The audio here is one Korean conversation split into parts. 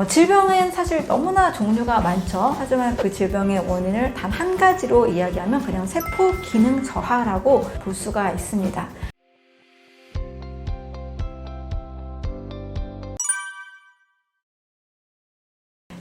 질병은 사실 너무나 종류가 많죠. 하지만 그 질병의 원인을 단 한 가지로 이야기하면 그냥 세포 기능 저하라고 볼 수가 있습니다.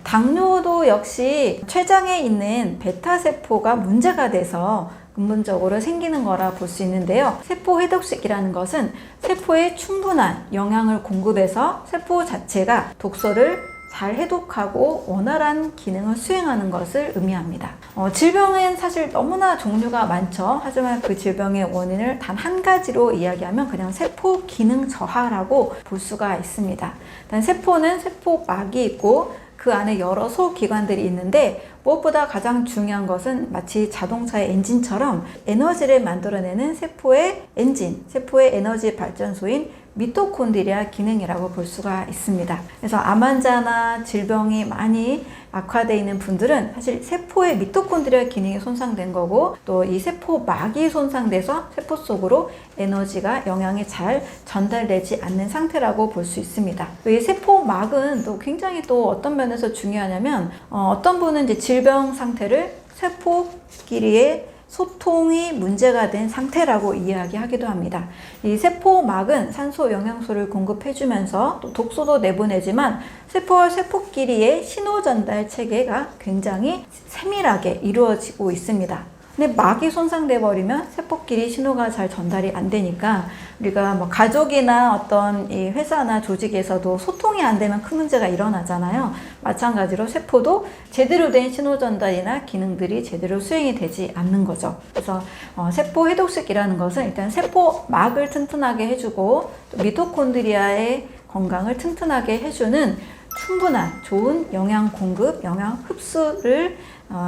당뇨도 역시 췌장에 있는 베타세포가 문제가 돼서 근본적으로 생기는 거라 볼 수 있는데요. 세포 해독식이라는 것은 세포에 충분한 영양을 공급해서 세포 자체가 독소를 잘 해독하고 원활한 기능을 수행하는 것을 의미합니다. 질병은 사실 너무나 종류가 많죠. 하지만 그 질병의 원인을 단 한 가지로 이야기하면 그냥 세포 기능 저하라고 볼 수가 있습니다. 일단 세포는 세포막이 있고 그 안에 여러 소기관들이 있는데 무엇보다 가장 중요한 것은 마치 자동차의 엔진처럼 에너지를 만들어내는 세포의 엔진, 세포의 에너지 발전소인 미토콘드리아 기능이라고 볼 수가 있습니다. 그래서 암 환자나 질병이 많이 악화되어 있는 분들은 사실 세포의 미토콘드리아 기능이 손상된 거고 또 이 세포막이 손상돼서 세포 속으로 에너지가 영양이 잘 전달되지 않는 상태라고 볼 수 있습니다. 이 세포막은 또 굉장히 또 어떤 면에서 중요하냐면 어떤 분은 이제 질병 상태를 세포끼리의 소통이 문제가 된 상태라고 이야기하기도 합니다. 이 세포막은 산소, 영양소를 공급해주면서 또 독소도 내보내지만 세포와 세포끼리의 신호 전달 체계가 굉장히 세밀하게 이루어지고 있습니다. 근데 막이 손상돼 버리면 세포끼리 신호가 잘 전달이 안 되니까 우리가 뭐 가족이나 어떤 이 회사나 조직에서도 소통이 안 되면 큰 문제가 일어나잖아요. 마찬가지로 세포도 제대로 된 신호 전달이나 기능들이 제대로 수행이 되지 않는 거죠. 그래서 세포 해독식이라는 것은 일단 세포막을 튼튼하게 해주고 또 미토콘드리아의 건강을 튼튼하게 해주는 충분한 좋은 영양 공급, 영양 흡수를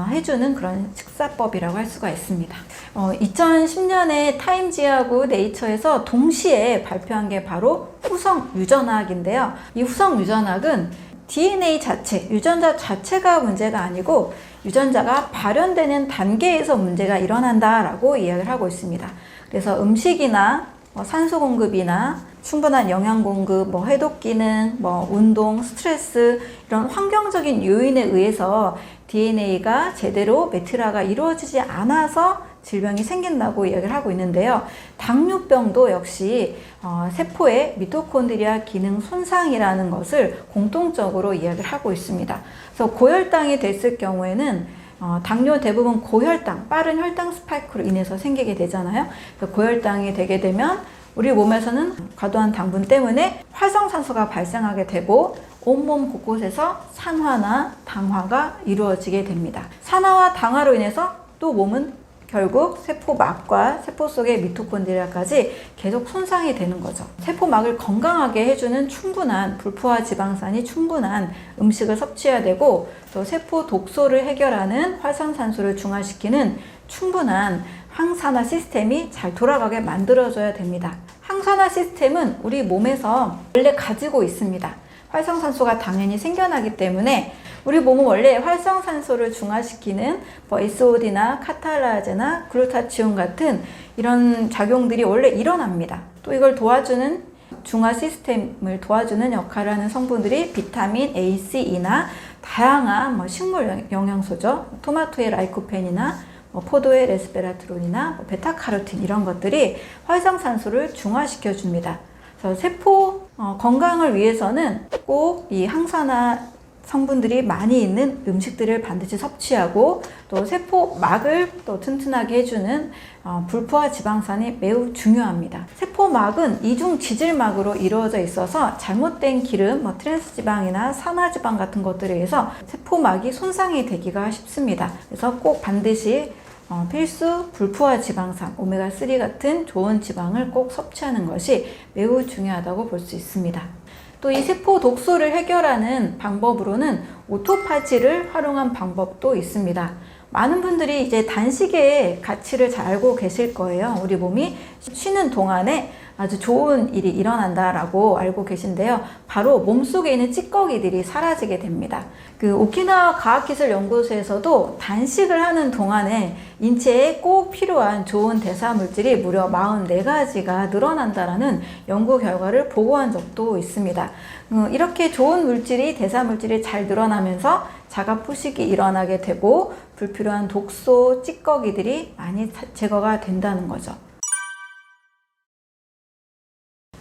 해주는 그런 식사법이라고 할 수가 있습니다. 2010년에 타임지하고 네이처에서 동시에 발표한 게 바로 후성 유전학인데요. 이 후성 유전학은 DNA 자체, 유전자 자체가 문제가 아니고 유전자가 발현되는 단계에서 문제가 일어난다라고 이야기를 하고 있습니다. 그래서 음식이나 산소 공급이나 충분한 영양 공급, 해독 기능, 운동, 스트레스 이런 환경적인 요인에 의해서 DNA가 제대로 메트라가 이루어지지 않아서 질병이 생긴다고 이야기를 하고 있는데요. 당뇨병도 역시 세포의 미토콘드리아 기능 손상이라는 것을 공통적으로 이야기를 하고 있습니다. 그래서 고혈당이 됐을 경우에는 당뇨 대부분 고혈당, 빠른 혈당 스파이크로 인해서 생기게 되잖아요. 그래서 고혈당이 되게 되면 우리 몸에서는 과도한 당분 때문에 활성산소가 발생하게 되고 온몸 곳곳에서 산화나 당화가 이루어지게 됩니다. 산화와 당화로 인해서 또 몸은 결국 세포막과 세포 속의 미토콘드리아까지 계속 손상이 되는 거죠. 세포막을 건강하게 해주는 충분한 불포화 지방산이 충분한 음식을 섭취해야 되고 또 세포 독소를 해결하는 활성산소를 중화시키는 충분한 항산화 시스템이 잘 돌아가게 만들어줘야 됩니다. 항산화 시스템은 우리 몸에서 원래 가지고 있습니다. 활성산소가 당연히 생겨나기 때문에 우리 몸은 원래 활성산소를 중화시키는 SOD나 카탈라제나 글루타치온 같은 이런 작용들이 원래 일어납니다. 또 이걸 도와주는 중화 시스템을 도와주는 역할을 하는 성분들이 비타민 A, C, E나 다양한 식물 영양소죠. 토마토의 라이코펜이나 포도의 레스베라트론이나 베타카로틴 이런 것들이 활성산소를 중화시켜 줍니다. 그래서 세포 건강을 위해서는 꼭 이 항산화 성분들이 많이 있는 음식들을 반드시 섭취하고 또 세포막을 또 튼튼하게 해주는 불포화 지방산이 매우 중요합니다. 세포막은 이중 지질막으로 이루어져 있어서 잘못된 기름, 트랜스지방이나 산화지방 같은 것들에 의해서 세포막이 손상이 되기가 쉽습니다. 그래서 꼭 반드시 필수 불포화 지방산, 오메가3 같은 좋은 지방을 꼭 섭취하는 것이 매우 중요하다고 볼 수 있습니다. 또 이 세포 독소를 해결하는 방법으로는 오토파지를 활용한 방법도 있습니다. 많은 분들이 이제 단식의 가치를 잘 알고 계실 거예요. 우리 몸이 쉬는 동안에 아주 좋은 일이 일어난다라고 알고 계신데요. 바로 몸속에 있는 찌꺼기들이 사라지게 됩니다. 그 오키나와 과학기술연구소에서도 단식을 하는 동안에 인체에 꼭 필요한 좋은 대사물질이 무려 44가지가 늘어난다라는 연구 결과를 보고한 적도 있습니다. 이렇게 좋은 물질이, 대사물질이 잘 늘어나면서 자가포식이 일어나게 되고 불필요한 독소, 찌꺼기들이 많이 제거가 된다는 거죠.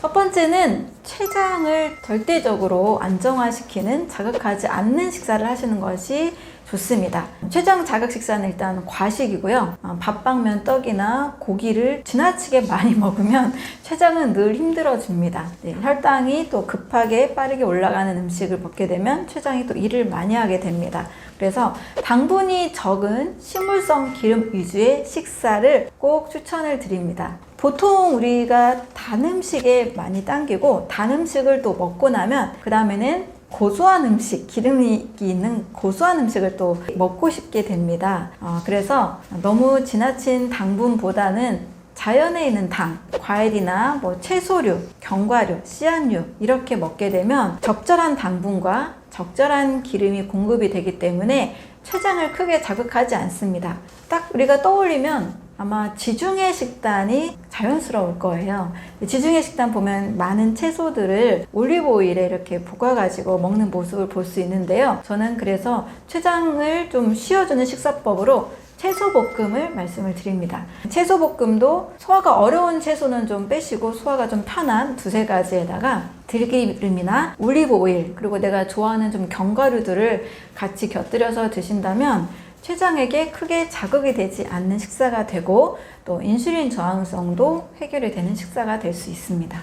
첫 번째는 췌장을 절대적으로 안정화시키는, 자극하지 않는 식사를 하시는 것이 좋습니다. 췌장 자극 식사는 일단 과식이고요. 밥방면 떡이나 고기를 지나치게 많이 먹으면 췌장은 늘 힘들어집니다. 혈당이 또 급하게 빠르게 올라가는 음식을 먹게 되면 췌장이 또 일을 많이 하게 됩니다. 그래서 당분이 적은 식물성 기름 위주의 식사를 꼭 추천을 드립니다. 보통 우리가 단 음식에 많이 당기고 단 음식을 또 먹고 나면 그 다음에는 고소한 음식, 기름이 있는 고소한 음식을 또 먹고 싶게 됩니다. 그래서 너무 지나친 당분보다는 자연에 있는 당, 과일이나 채소류, 견과류, 씨앗류 이렇게 먹게 되면 적절한 당분과 적절한 기름이 공급이 되기 때문에 췌장을 크게 자극하지 않습니다. 딱 우리가 떠올리면 아마 지중해 식단이 자연스러울 거예요. 지중해 식단 보면 많은 채소들을 올리브 오일에 이렇게 볶아가지고 먹는 모습을 볼 수 있는데요. 저는 그래서 췌장을 좀 쉬어주는 식사법으로 채소볶음을 말씀을 드립니다. 채소볶음도 소화가 어려운 채소는 좀 빼시고 소화가 좀 편한 두세 가지에다가 들기름이나 올리브 오일, 그리고 내가 좋아하는 좀 견과류들을 같이 곁들여서 드신다면 췌장에게 크게 자극이 되지 않는 식사가 되고 또 인슐린 저항성도 해결이 되는 식사가 될 수 있습니다.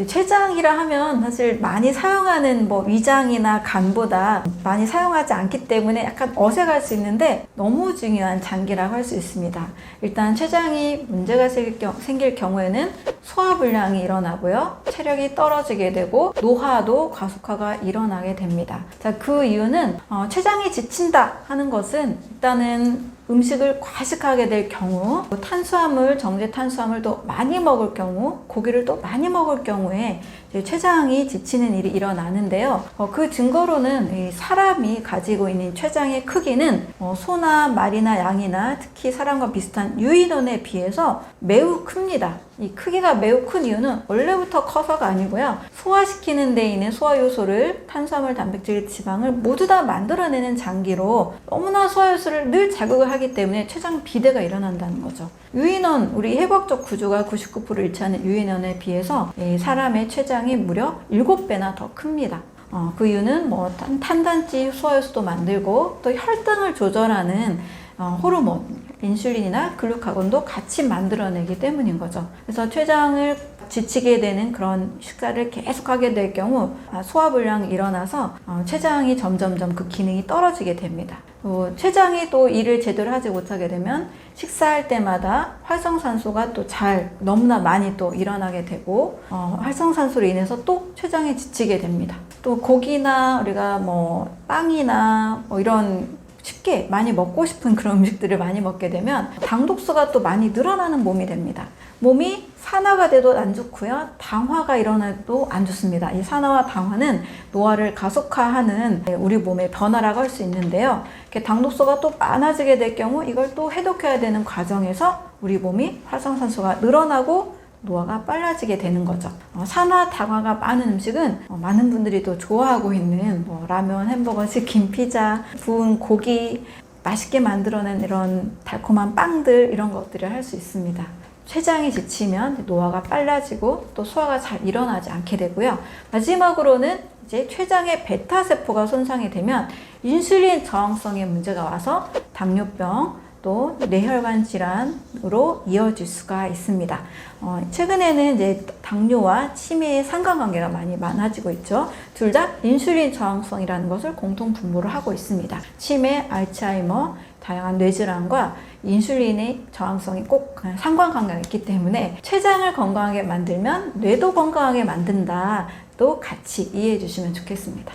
췌장이라 하면 사실 많이 사용하는 위장이나 간보다 많이 사용하지 않기 때문에 약간 어색할 수 있는데 너무 중요한 장기라고 할 수 있습니다. 일단 췌장이 문제가 생길 경우에는 소화불량이 일어나고요. 체력이 떨어지게 되고 노화도 가속화가 일어나게 됩니다. 자, 그 이유는 췌장이 지친다 하는 것은 일단은 음식을 과식하게 될 경우, 탄수화물, 정제 탄수화물도 많이 먹을 경우, 고기를 또 많이 먹을 경우에 췌장이 지치는 일이 일어나는데요. 그 증거로는 사람이 가지고 있는 췌장의 크기는 소나 말이나 양이나 특히 사람과 비슷한 유인원에 비해서 매우 큽니다. 이 크기가 매우 큰 이유는 원래부터 커서가 아니고요. 소화시키는 데 있는 소화효소를 탄수화물, 단백질, 지방을 모두 다 만들어내는 장기로 너무나 소화효소를 늘 자극을 하기 때문에 췌장 비대가 일어난다는 거죠. 유인원, 우리 해부학적 구조가 99% 일치하는 유인원에 비해서 사람의 췌장이 무려 7배나 더 큽니다. 그 이유는 탄단지 소화효소도 만들고 또 혈당을 조절하는 호르몬, 인슐린이나 글루카곤도 같이 만들어내기 때문인 거죠. 그래서 췌장을 지치게 되는 그런 식사를 계속하게 될 경우 소화불량이 일어나서 췌장이 점점점 그 기능이 떨어지게 됩니다. 췌장이 또 일을 제대로 하지 못하게 되면 식사할 때마다 활성산소가 또 너무나 많이 또 일어나게 되고 활성산소로 인해서 또 췌장이 지치게 됩니다. 또 고기나 우리가 빵이나 이런 쉽게 많이 먹고 싶은 그런 음식들을 많이 먹게 되면 당독소가 또 많이 늘어나는 몸이 됩니다. 몸이 산화가 돼도 안 좋고요. 당화가 일어나도 안 좋습니다. 이 산화와 당화는 노화를 가속화하는 우리 몸의 변화라고 할 수 있는데요. 이렇게 당독소가 또 많아지게 될 경우 이걸 또 해독해야 되는 과정에서 우리 몸이 활성산소가 늘어나고 노화가 빨라지게 되는 거죠. 산화, 당화가 많은 음식은 많은 분들이 또 좋아하고 있는 라면, 햄버거, 치킨, 피자, 구운 고기, 맛있게 만들어낸 이런 달콤한 빵들 이런 것들을 할 수 있습니다. 췌장이 지치면 노화가 빨라지고 또 소화가 잘 일어나지 않게 되고요. 마지막으로는 이제 췌장의 베타세포가 손상이 되면 인슐린 저항성에 문제가 와서 당뇨병, 또 뇌혈관 질환으로 이어질 수가 있습니다. 최근에는 이제 당뇨와 치매의 상관관계가 많아지고 있죠. 둘 다 인슐린 저항성이라는 것을 공통 분모를 하고 있습니다. 치매, 알츠하이머, 다양한 뇌질환과 인슐린의 저항성이 꼭 상관관계가 있기 때문에 췌장을 건강하게 만들면 뇌도 건강하게 만든다. 또 같이 이해해 주시면 좋겠습니다.